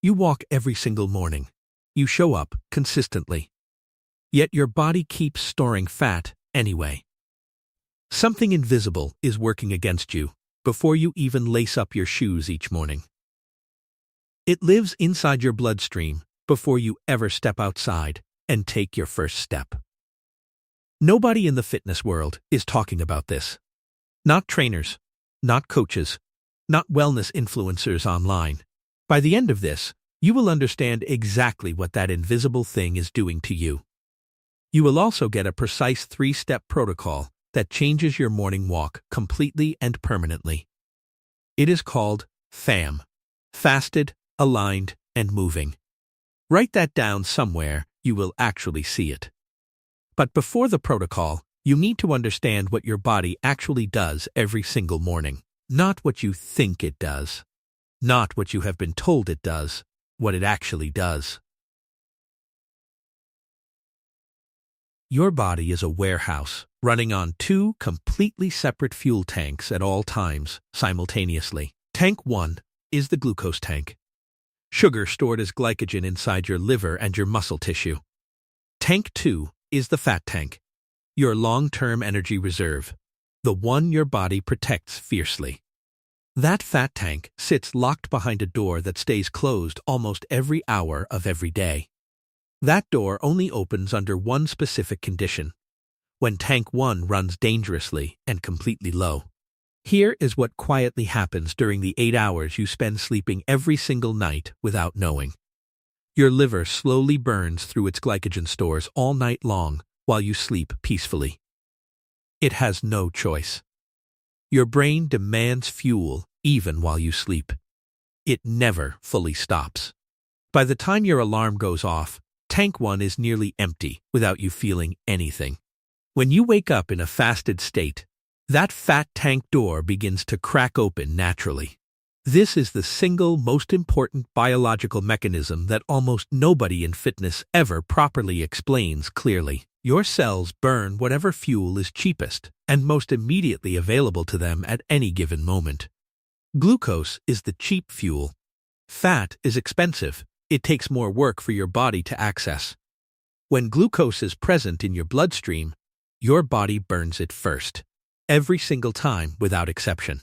You walk every single morning. You show up consistently. Yet your body keeps storing fat anyway. Something invisible is working against you before you even lace up your shoes each morning. It lives inside your bloodstream before you ever step outside and take your first step. Nobody in the fitness world is talking about this. Not trainers, not coaches, not wellness influencers online. By the end of this, you will understand exactly what that invisible thing is doing to you. You will also get a precise 3-step protocol that changes your morning walk completely and permanently. It is called FAM, Fasted, Aligned, and Moving. Write that down somewhere, you will actually see it. But before the protocol, you need to understand what your body actually does every single morning. Not what you think it does. Not what you have been told it does. What it actually does. Your body is a warehouse running on 2 completely separate fuel tanks at all times, simultaneously. Tank 1 is the glucose tank. Sugar stored as glycogen inside your liver and your muscle tissue. Tank 2 is the fat tank, your long-term energy reserve, the one your body protects fiercely. That fat tank sits locked behind a door that stays closed almost every hour of every day. That door only opens under one specific condition, when tank 1 runs dangerously and completely low. Here is what quietly happens during the 8 hours you spend sleeping every single night without knowing. Your liver slowly burns through its glycogen stores all night long while you sleep peacefully. It has no choice. Your brain demands fuel even while you sleep. It never fully stops. By the time your alarm goes off, tank 1 is nearly empty without you feeling anything. When you wake up in a fasted state, that fat tank door begins to crack open naturally. This is the single most important biological mechanism that almost nobody in fitness ever properly explains clearly. Your cells burn whatever fuel is cheapest and most immediately available to them at any given moment. Glucose is the cheap fuel. Fat is expensive. It takes more work for your body to access. When glucose is present in your bloodstream, your body burns it first, every single time without exception.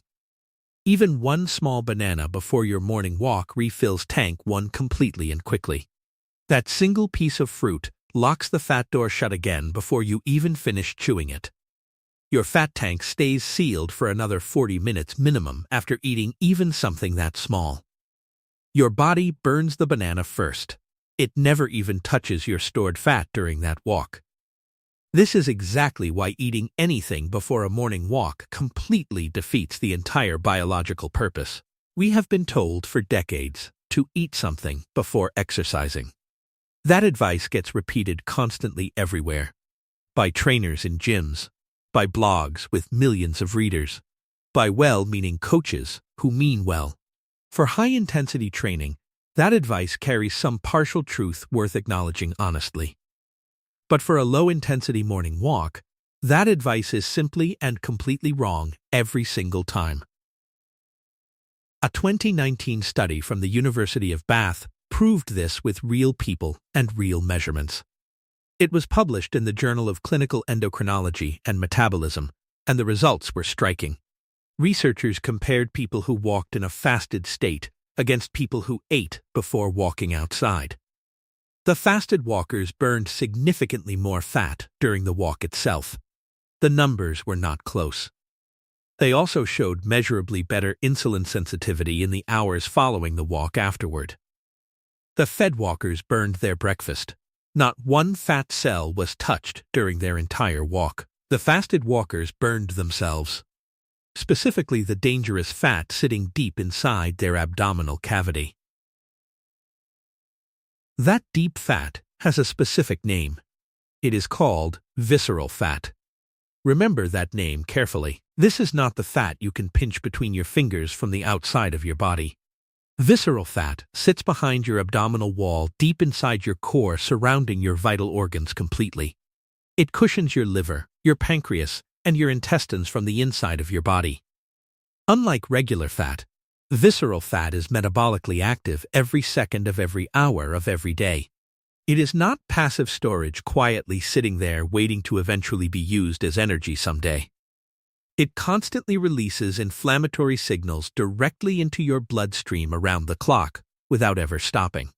Even one small banana before your morning walk refills tank 1 completely and quickly. That single piece of fruit locks the fat door shut again before you even finish chewing it. Your fat tank stays sealed for another 40 minutes minimum after eating even something that small. Your body burns the banana first. It never even touches your stored fat during that walk. This is exactly why eating anything before a morning walk completely defeats the entire biological purpose. We have been told for decades to eat something before exercising. That advice gets repeated constantly everywhere, by trainers in gyms, by blogs with millions of readers, by well-meaning coaches who mean well. For high-intensity training, that advice carries some partial truth worth acknowledging honestly. But for a low-intensity morning walk, that advice is simply and completely wrong every single time. A 2019 study from the University of Bath proved this with real people and real measurements. It was published in the Journal of Clinical Endocrinology and Metabolism, and the results were striking. Researchers compared people who walked in a fasted state against people who ate before walking outside. The fasted walkers burned significantly more fat during the walk itself. The numbers were not close. They also showed measurably better insulin sensitivity in the hours following the walk afterward. The fed walkers burned their breakfast. Not one fat cell was touched during their entire walk. The fasted walkers burned themselves, specifically the dangerous fat sitting deep inside their abdominal cavity. That deep fat has a specific name. It is called visceral fat. Remember that name carefully. This is not the fat you can pinch between your fingers from the outside of your body. Visceral fat sits behind your abdominal wall deep inside your core, surrounding your vital organs completely. It cushions your liver, your pancreas, and your intestines from the inside of your body. Unlike regular fat, Visceral fat is metabolically active every second of every hour of every day. It is not passive storage quietly sitting there waiting to eventually be used as energy someday. It constantly releases inflammatory signals directly into your bloodstream around the clock without ever stopping.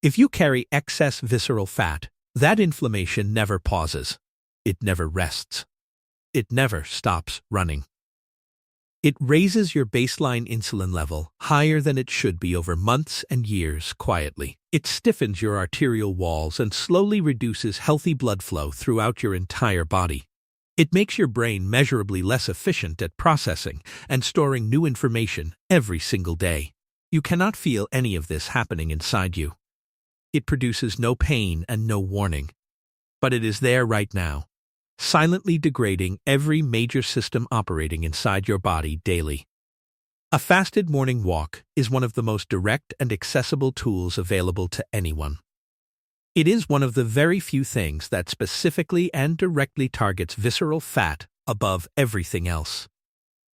If you carry excess visceral fat, that inflammation never pauses. It never rests. It never stops running. It raises your baseline insulin level higher than it should be over months and years quietly. It stiffens your arterial walls and slowly reduces healthy blood flow throughout your entire body. It makes your brain measurably less efficient at processing and storing new information every single day. You cannot feel any of this happening inside you. It produces no pain and no warning. But it is there right now, silently degrading every major system operating inside your body daily. A fasted morning walk is one of the most direct and accessible tools available to anyone. It is one of the very few things that specifically and directly targets visceral fat above everything else.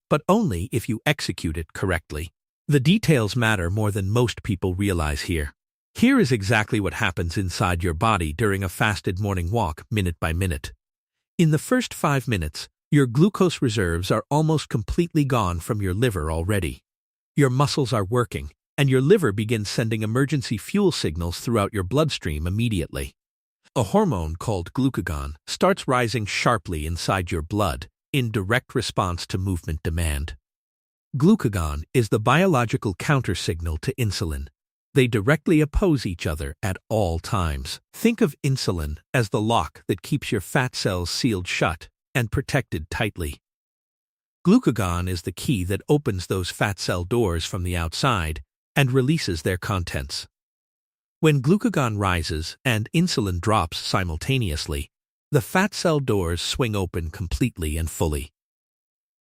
But only if you execute it correctly. The details matter more than most people realize here. Here is exactly what happens inside your body during a fasted morning walk, minute by minute. In the first 5 minutes, your glucose reserves are almost completely gone from your liver already. Your muscles are working, and your liver begins sending emergency fuel signals throughout your bloodstream immediately. A hormone called glucagon starts rising sharply inside your blood in direct response to movement demand. Glucagon is the biological countersignal to insulin. They directly oppose each other at all times. Think of insulin as the lock that keeps your fat cells sealed shut and protected tightly. Glucagon is the key that opens those fat cell doors from the outside and releases their contents. When glucagon rises and insulin drops simultaneously, the fat cell doors swing open completely and fully.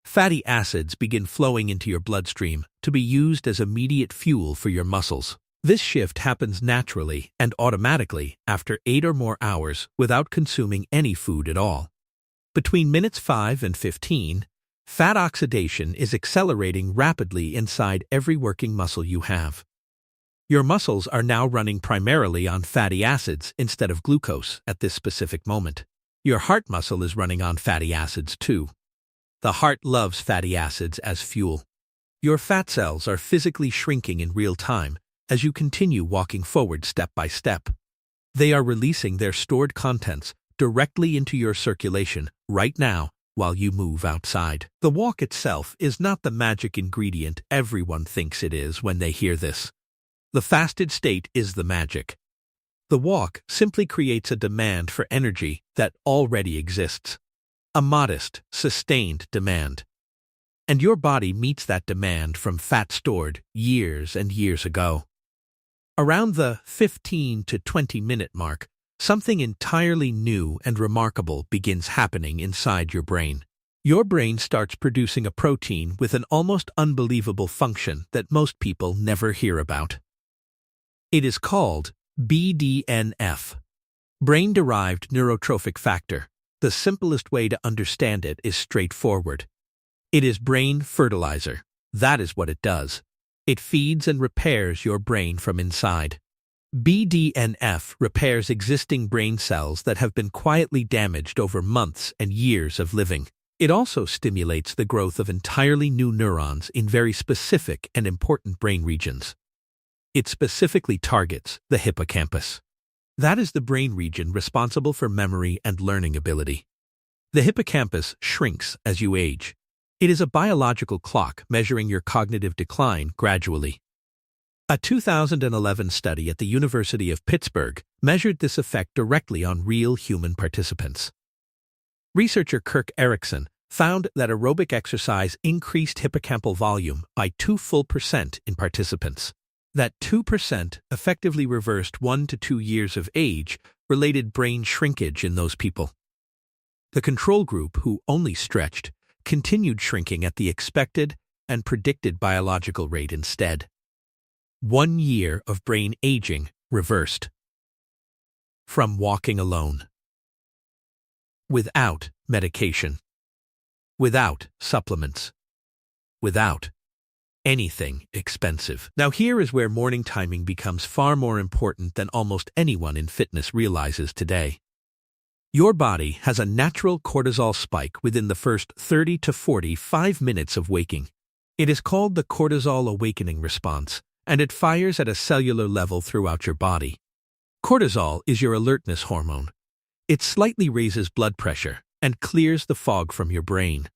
Fatty acids begin flowing into your bloodstream to be used as immediate fuel for your muscles. This shift happens naturally and automatically after 8 or more hours without consuming any food at all. Between minutes 5 and 15, fat oxidation is accelerating rapidly inside every working muscle you have. Your muscles are now running primarily on fatty acids instead of glucose at this specific moment. Your heart muscle is running on fatty acids too. The heart loves fatty acids as fuel. Your fat cells are physically shrinking in real time as you continue walking forward step by step. They are releasing their stored contents directly into your circulation right now while you move outside. The walk itself is not the magic ingredient everyone thinks it is when they hear this. The fasted state is the magic. The walk simply creates a demand for energy that already exists. A modest, sustained demand. And your body meets that demand from fat stored years and years ago. Around the 15 to 20 minute mark, something entirely new and remarkable begins happening inside your brain. Your brain starts producing a protein with an almost unbelievable function that most people never hear about. It is called BDNF, brain-derived neurotrophic factor. The simplest way to understand it is straightforward. It is brain fertilizer. That is what it does. It feeds and repairs your brain from inside. BDNF repairs existing brain cells that have been quietly damaged over months and years of living. It also stimulates the growth of entirely new neurons in very specific and important brain regions. It specifically targets the hippocampus. That is the brain region responsible for memory and learning ability. The hippocampus shrinks as you age. It is a biological clock measuring your cognitive decline gradually. A 2011 study at the University of Pittsburgh measured this effect directly on real human participants. Researcher Kirk Erickson found that aerobic exercise increased hippocampal volume by 2% in participants. That 2% effectively reversed 1 to 2 years of age-related brain shrinkage in those people. The control group, who only stretched, continued shrinking at the expected and predicted biological rate instead. 1 year of brain aging reversed. From walking alone. Without medication. Without supplements. Without anything expensive. Now here is where morning timing becomes far more important than almost anyone in fitness realizes today. Your body has a natural cortisol spike within the first 30 to 45 minutes of waking. It is called the cortisol awakening response, and it fires at a cellular level throughout your body. Cortisol is your alertness hormone. It slightly raises blood pressure and clears the fog from your brain.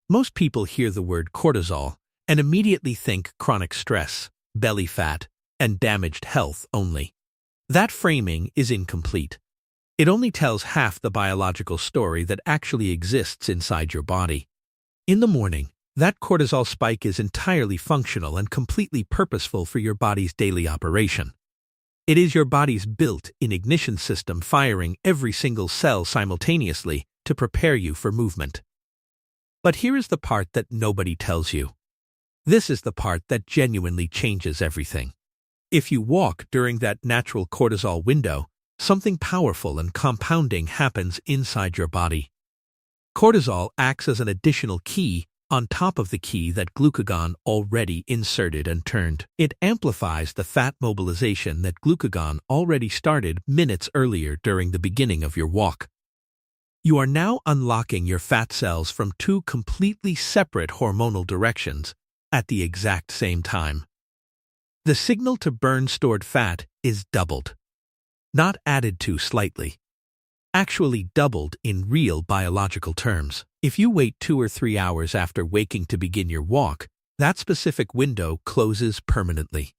Most people hear the word cortisol and immediately think chronic stress, belly fat, and damaged health only. That framing is incomplete. It only tells half the biological story that actually exists inside your body. In the morning, that cortisol spike is entirely functional and completely purposeful for your body's daily operation. It is your body's built-in ignition system firing every single cell simultaneously to prepare you for movement. But here is the part that nobody tells you. This is the part that genuinely changes everything. If you walk during that natural cortisol window, something powerful and compounding happens inside your body. Cortisol acts as an additional key on top of the key that glucagon already inserted and turned. It amplifies the fat mobilization that glucagon already started minutes earlier during the beginning of your walk. You are now unlocking your fat cells from two completely separate hormonal directions at the exact same time. The signal to burn stored fat is doubled, not added to slightly. Actually doubled in real biological terms. If you wait 2 or 3 hours after waking to begin your walk, that specific window closes permanently.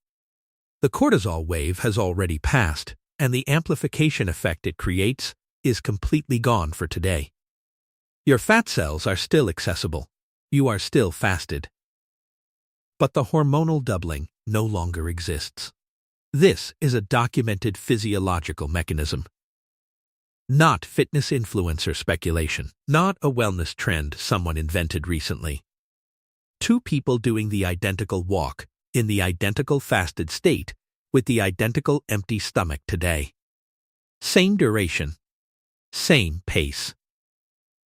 The cortisol wave has already passed, and the amplification effect it creates is completely gone for today. Your fat cells are still accessible. You are still fasted. But the hormonal doubling no longer exists. This is a documented physiological mechanism. Not fitness influencer speculation, not a wellness trend someone invented recently. Two people doing the identical walk, in the identical fasted state, with the identical empty stomach today. Same duration, same pace,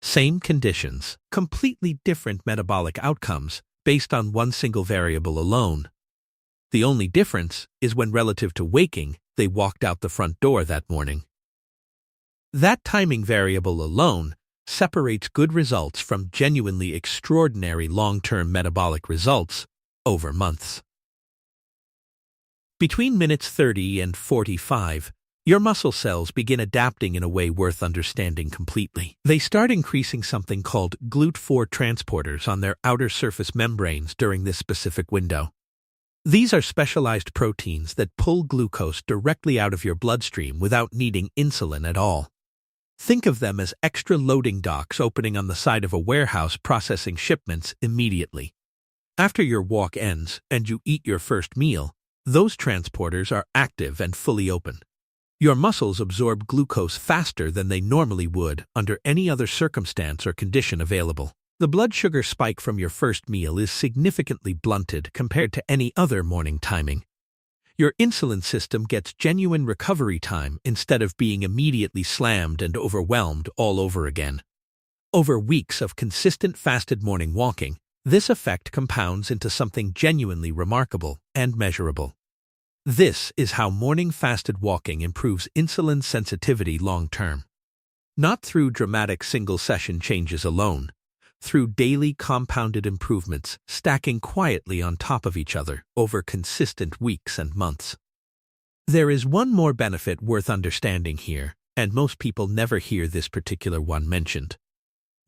same conditions, completely different metabolic outcomes based on one single variable alone. The only difference is when relative to waking, they walked out the front door that morning. That timing variable alone separates good results from genuinely extraordinary long-term metabolic results over months. Between minutes 30 and 45, your muscle cells begin adapting in a way worth understanding completely. They start increasing something called GLUT4 transporters on their outer surface membranes during this specific window. These are specialized proteins that pull glucose directly out of your bloodstream without needing insulin at all. Think of them as extra loading docks opening on the side of a warehouse processing shipments immediately. After your walk ends and you eat your first meal, those transporters are active and fully open. Your muscles absorb glucose faster than they normally would under any other circumstance or condition available. The blood sugar spike from your first meal is significantly blunted compared to any other morning timing. Your insulin system gets genuine recovery time instead of being immediately slammed and overwhelmed all over again. Over weeks of consistent fasted morning walking, this effect compounds into something genuinely remarkable and measurable. This is how morning fasted walking improves insulin sensitivity long-term. Not through dramatic single-session changes alone, through daily compounded improvements stacking quietly on top of each other over consistent weeks and months. There is one more benefit worth understanding here, and most people never hear this particular one mentioned.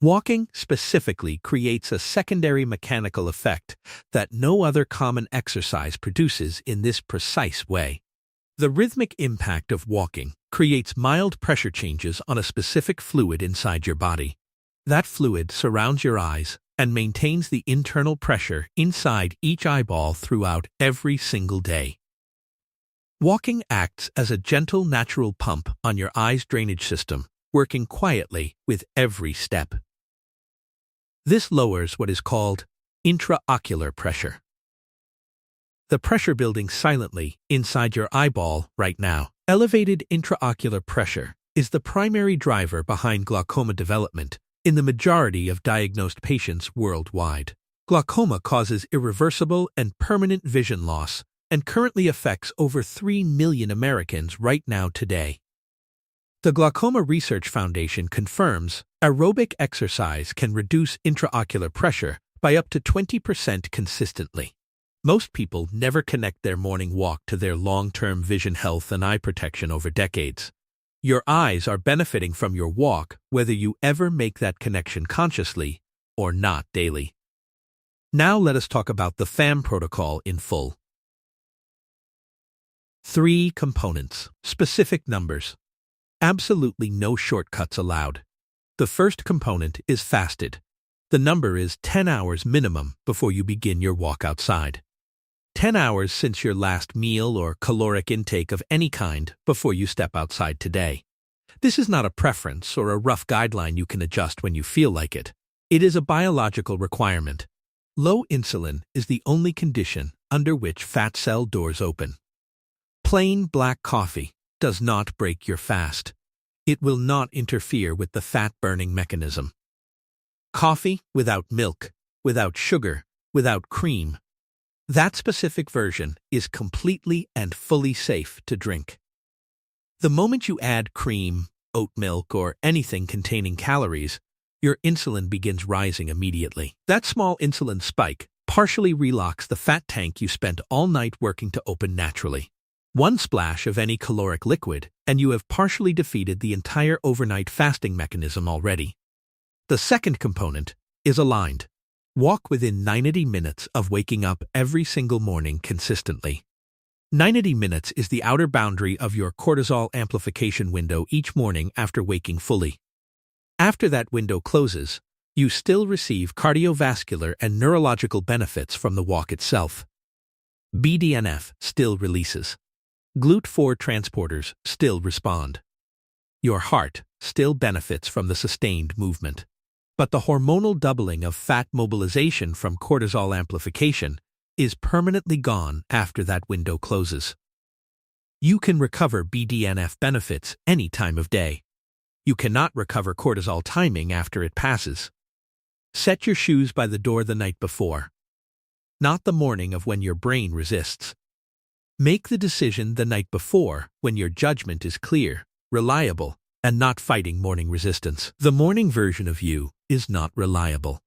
Walking specifically creates a secondary mechanical effect that no other common exercise produces in this precise way. The rhythmic impact of walking creates mild pressure changes on a specific fluid inside your body. That fluid surrounds your eyes and maintains the internal pressure inside each eyeball throughout every single day. Walking acts as a gentle natural pump on your eye's drainage system, working quietly with every step. This lowers what is called intraocular pressure. The pressure building silently inside your eyeball right now. Elevated intraocular pressure is the primary driver behind glaucoma development in the majority of diagnosed patients worldwide. Glaucoma causes irreversible and permanent vision loss and currently affects over 3 million Americans right now today. The Glaucoma Research Foundation confirms aerobic exercise can reduce intraocular pressure by up to 20% consistently. Most people never connect their morning walk to their long-term vision health and eye protection over decades. Your eyes are benefiting from your walk whether you ever make that connection consciously or not daily. Now let us talk about the FAM protocol in full. 3 components, specific numbers. Absolutely no shortcuts allowed. The first component is fasted. The number is 10 hours minimum before you begin your walk outside. 10 hours since your last meal or caloric intake of any kind before you step outside today. This is not a preference or a rough guideline you can adjust when you feel like it. It is a biological requirement. Low insulin is the only condition under which fat cell doors open. Plain black coffee does not break your fast. It will not interfere with the fat-burning mechanism. Coffee without milk, without sugar, without cream. That specific version is completely and fully safe to drink. The moment you add cream, oat milk, or anything containing calories, your insulin begins rising immediately. That small insulin spike partially relocks the fat tank you spent all night working to open naturally. One splash of any caloric liquid, and you have partially defeated the entire overnight fasting mechanism already. The second component is aligned. Walk within 90 minutes of waking up every single morning consistently. 90 minutes is the outer boundary of your cortisol amplification window each morning after waking fully. After that window closes, you still receive cardiovascular and neurological benefits from the walk itself. BDNF still releases. GLUT4 transporters still respond. Your heart still benefits from the sustained movement. But the hormonal doubling of fat mobilization from cortisol amplification is permanently gone after that window closes. You can recover BDNF benefits any time of day. You cannot recover cortisol timing after it passes. Set your shoes by the door the night before, not the morning of when your brain resists. Make the decision the night before when your judgment is clear, reliable, and not fighting morning resistance. The morning version of you is not reliable.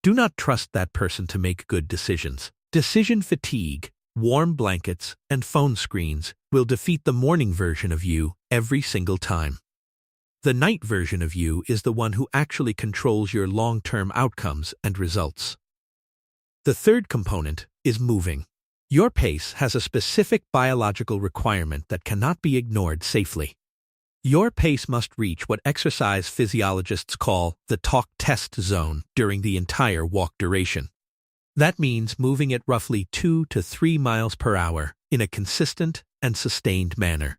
Do not trust that person to make good decisions. Decision fatigue, warm blankets, and phone screens will defeat the morning version of you every single time. The night version of you is the one who actually controls your long-term outcomes and results. The third component is moving. Your pace has a specific biological requirement that cannot be ignored safely. Your pace must reach what exercise physiologists call the talk test zone during the entire walk duration. That means moving at roughly 2 to 3 miles per hour in a consistent and sustained manner.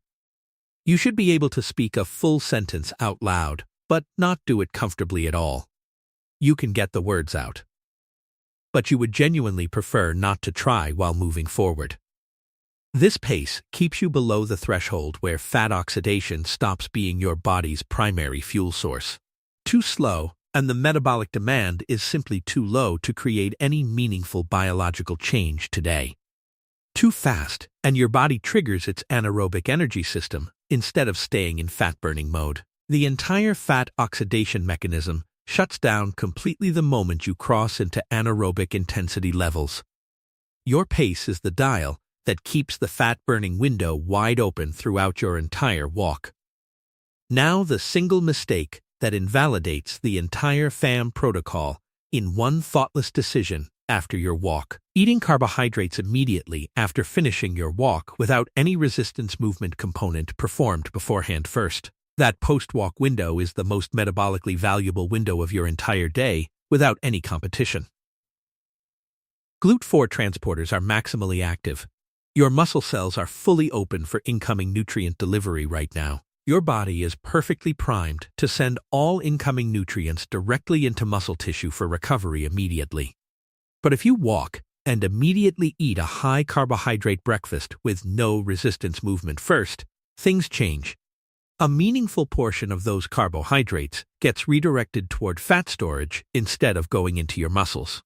You should be able to speak a full sentence out loud, but not do it comfortably at all. You can get the words out, but you would genuinely prefer not to try while moving forward. This pace keeps you below the threshold where fat oxidation stops being your body's primary fuel source. Too slow, and the metabolic demand is simply too low to create any meaningful biological change today. Too fast, and your body triggers its anaerobic energy system instead of staying in fat-burning mode. The entire fat oxidation mechanism shuts down completely the moment you cross into anaerobic intensity levels. Your pace is the dial that keeps the fat-burning window wide open throughout your entire walk. Now the single mistake that invalidates the entire FAM protocol in one thoughtless decision after your walk. Eating carbohydrates immediately after finishing your walk without any resistance movement component performed beforehand first. That post-walk window is the most metabolically valuable window of your entire day without any competition. GLUT4 transporters are maximally active. Your muscle cells are fully open for incoming nutrient delivery right now. Your body is perfectly primed to send all incoming nutrients directly into muscle tissue for recovery immediately. But if you walk and immediately eat a high-carbohydrate breakfast with no resistance movement first, things change. A meaningful portion of those carbohydrates gets redirected toward fat storage instead of going into your muscles.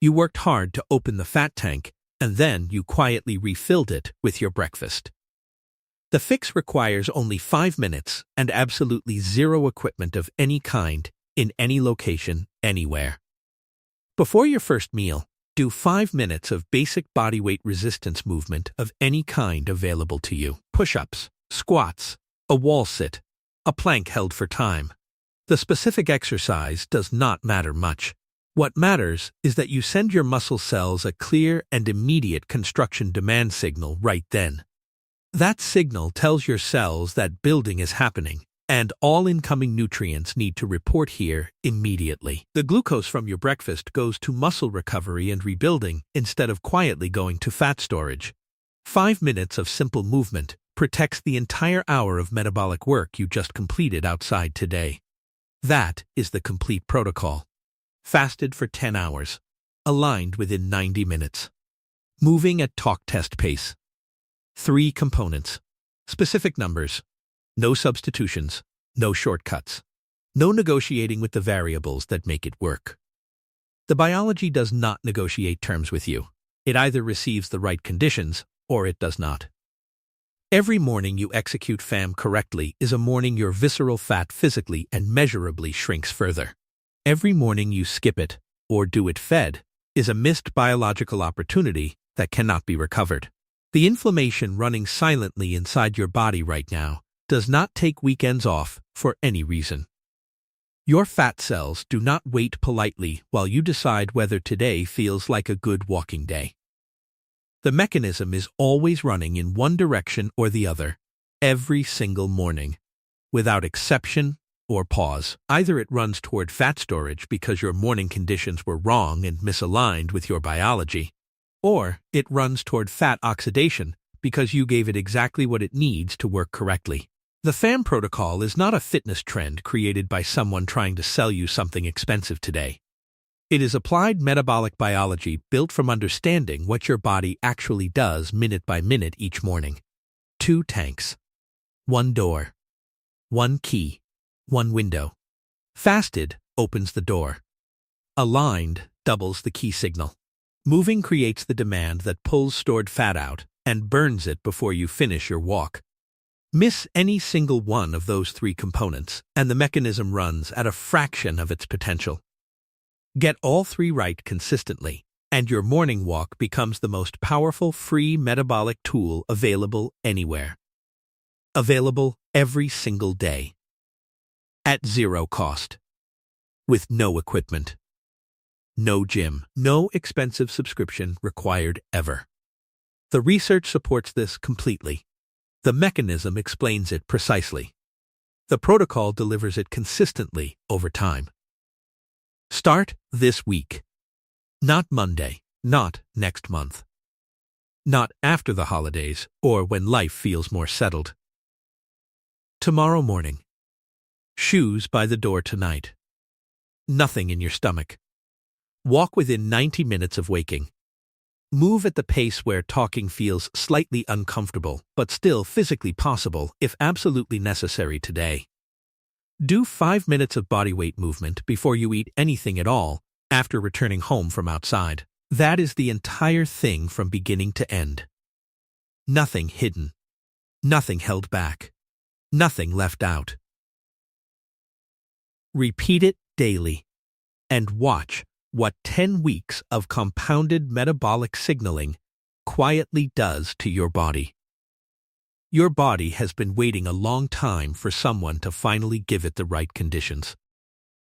You worked hard to open the fat tank, and then you quietly refilled it with your breakfast. The fix requires only 5 minutes and absolutely zero equipment of any kind, in any location, anywhere. Before your first meal, do 5 minutes of basic bodyweight resistance movement of any kind available to you. Push-ups, squats, a wall sit, a plank held for time. The specific exercise does not matter much. What matters is that you send your muscle cells a clear and immediate construction demand signal right then. That signal tells your cells that building is happening, and all incoming nutrients need to report here immediately. The glucose from your breakfast goes to muscle recovery and rebuilding instead of quietly going to fat storage. 5 minutes of simple movement protects the entire hour of metabolic work you just completed outside today. That is the complete protocol. Fasted for 10 hours. Aligned within 90 minutes. Moving at talk test pace. 3 components. Specific numbers. No substitutions. No shortcuts. No negotiating with the variables that make it work. The biology does not negotiate terms with you. It either receives the right conditions or it does not. Every morning you execute FAM correctly is a morning your visceral fat physically and measurably shrinks further. Every morning you skip it, or do it fed, is a missed biological opportunity that cannot be recovered. The inflammation running silently inside your body right now does not take weekends off for any reason. Your fat cells do not wait politely while you decide whether today feels like a good walking day. The mechanism is always running in one direction or the other, every single morning, without exception or pause. Either it runs toward fat storage because your morning conditions were wrong and misaligned with your biology, or it runs toward fat oxidation because you gave it exactly what it needs to work correctly. The FAM protocol is not a fitness trend created by someone trying to sell you something expensive today. It is applied metabolic biology built from understanding what your body actually does minute by minute each morning. 2 tanks. 1 door. 1 key. 1 window. Fasted opens the door. Aligned doubles the key signal. Moving creates the demand that pulls stored fat out and burns it before you finish your walk. Miss any single one of those 3 components, and the mechanism runs at a fraction of its potential. Get all 3 right consistently, and your morning walk becomes the most powerful free metabolic tool available anywhere. Available every single day. At 0 cost. With no equipment. No gym. No expensive subscription required ever. The research supports this completely. The mechanism explains it precisely. The protocol delivers it consistently over time. Start this week. Not Monday. Not next month. Not after the holidays or when life feels more settled. Tomorrow morning. Shoes by the door tonight. Nothing in your stomach. Walk within 90 minutes of waking. Move at the pace where talking feels slightly uncomfortable, but still physically possible if absolutely necessary today. Do 5 minutes of bodyweight movement before you eat anything at all after returning home from outside. That is the entire thing from beginning to end. Nothing hidden. Nothing held back. Nothing left out. Repeat it daily, and watch what 10 weeks of compounded metabolic signaling quietly does to your body. Your body has been waiting a long time for someone to finally give it the right conditions.